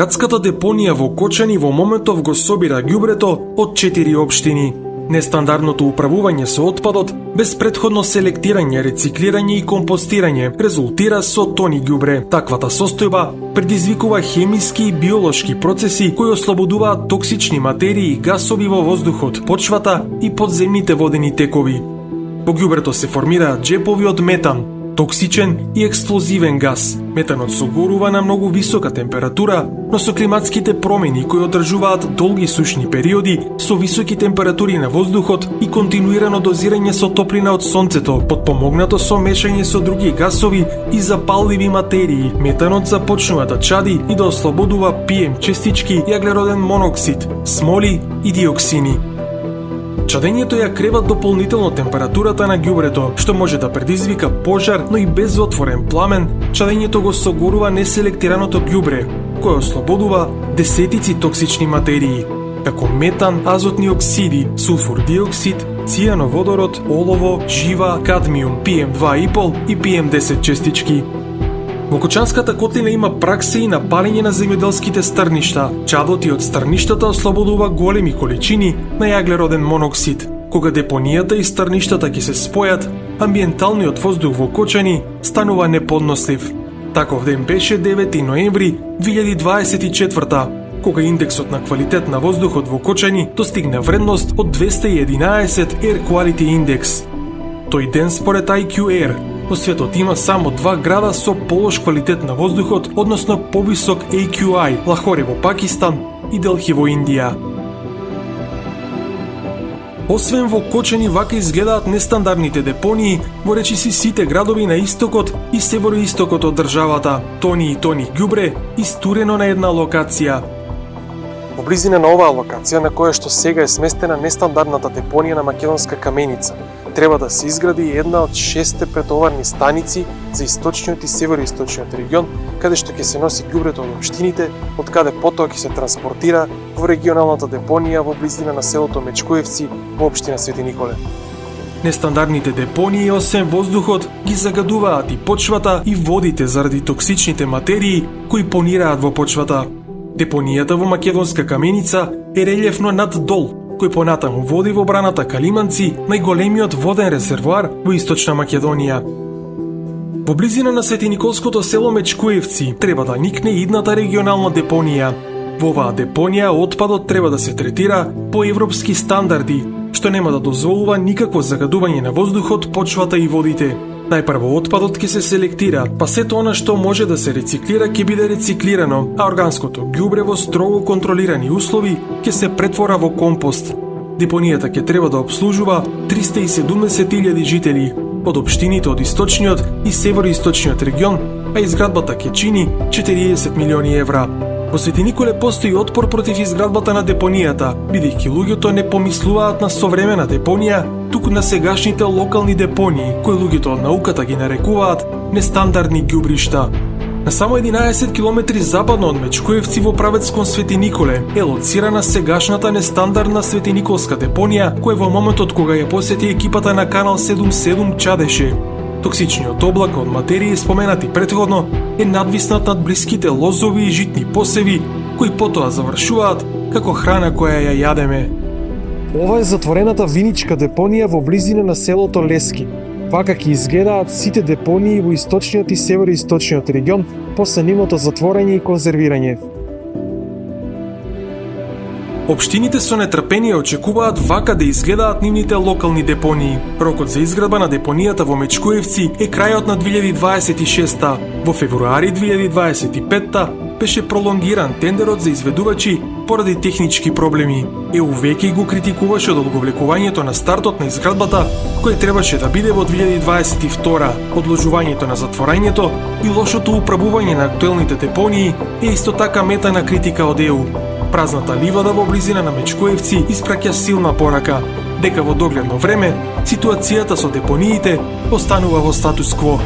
Градската депонија во Кочани во моментов го собира ѓубрето од 4 општини. Нестандардното управување со отпадот, без претходно селектирање, рециклирање и компостирање, резултира со тони ѓубре. Таквата состојба предизвикува хемиски и биолошки процеси кои ослободуваат токсични материи и гасови во воздухот, почвата и подземните водени текови. Во ѓубрето се формираат џепови од метан, токсичен и експлозивен газ. Метанот се горува на многу висока температура, но со климатските промени кои одржуваат долги сушни периоди, со високи температури на воздухот и континуирано дозирање со топлина од сонцето, потпомогнато со мешање со други гасови и запалливи материи, метанот започнува да чади и да ослободува PM честички, јаглероден моноксид, смоли и диоксини. Чадењето ја креват дополнително температурата на ѓубрето, што може да предизвика пожар, но и без отворен пламен, чадењето го согорува неселектираното ѓубре, кое ослободува десетици токсични материи, како метан, азотни оксиди, сулфур диоксид, цијановодород, олово, жива, кадмиум, PM2,5 и PM10 честички. Во Кочанската котлина има пракса и на палење на земјоделските стрништа. Чадот и од стрништата ослободува големи количини на јаглероден моноксид. Кога депонијата и стрништата ќе се спојат, амбиенталниот воздух во Кочани станува неподнослив. Таков ден беше 9 ноември 2024, кога индексот на квалитет на воздухот во Кочани достигна вредност од 211 Air Quality Index. Тој ден според IQ Air, во светот има само 2 града со полош квалитет на воздухот, односно повисок AQI, Лахоре во Пакистан и Делхи во Индија. Освен во Кочани, вака изгледаат нестандардните депонии во речиси сите градови на истокот и североистокот од државата. Тони и тони ѓубре истурено на една локација. Во близина на оваа локација, на која што сега е сместена нестандардната депонија на Македонска каменица, треба да се изгради една од 6 претоварни станици за источниот и североисточниот регион, каде што ќе се носи ѓубрето од општините, од каде потоа ќе се транспортира во регионалната депонија во близина на селото Мечкоевци во општина Свети Николе. Нестандардните депонии, освен воздухот, ги загадуваат и почвата и водите заради токсичните материи кои понираат во почвата. Депонијата во Македонска каменица е релјефно над дол, кој понатаму води во браната Калиманци, најголемиот воден резервоар во Источна Македонија. Во близина на Светиниколското село Мечкоевци треба да никне идната регионална депонија. Во оваа депонија отпадот треба да се третира по европски стандарди, што нема да дозволува никакво загадување на воздухот, почвата и водите. Најпрво отпадот ќе се селектира, па сето она што може да се рециклира ќе биде рециклирано, а органското ѓубре во строго контролирани услови ќе се претвора во компост. Депонијата ќе треба да обслужува 370.000 жители од општините од источниот и североисточниот регион, а изградбата ќе чини 40 милиони евра. Во Свети Николе постои отпор против изградбата на депонијата, бидејќи луѓето не помислуваат на современа депонија, туку на сегашните локални депонии, кои луѓето од науката ги нарекуваат нестандардни ѓубришта. На само 11 километри западно од Мечкоевци во правец кон Свети Николе е лоцирана сегашната нестандардна Светиниколска депонија, која во моментот кога ја посети екипата на Канал 77 чадеше. Токсичниот облак од материи споменати претходно е надвиснат над блиските лозови и житни посеви, кои потоа завршуваат како храна која ја јадеме. Ова е затворената виничка депонија во близина на селото Лески. Вака ќе изгледаат сите депонии во источниот и североисточниот регион после нивното затворање и конзервирање. Општините со нетрпение очекуваат вака да изгледаат нивните локални депонии. Рокот за изградба на депонијата во Мечкоевци е крајот на 2026-та. Во февруари 2025-та беше пролонгиран тендерот за изведувачи поради технички проблеми. ЕУ веќе го критикуваше одолговлекувањето на стартот на изградбата, кој требаше да биде во 2022, одложувањето на затворањето и лошото управување на актуелните депонии е исто така мета на критика од ЕУ. Празната ливада во близина на Мечкоевци испраќа силна порака дека во догледно време ситуацијата со депониите останува во статус кво.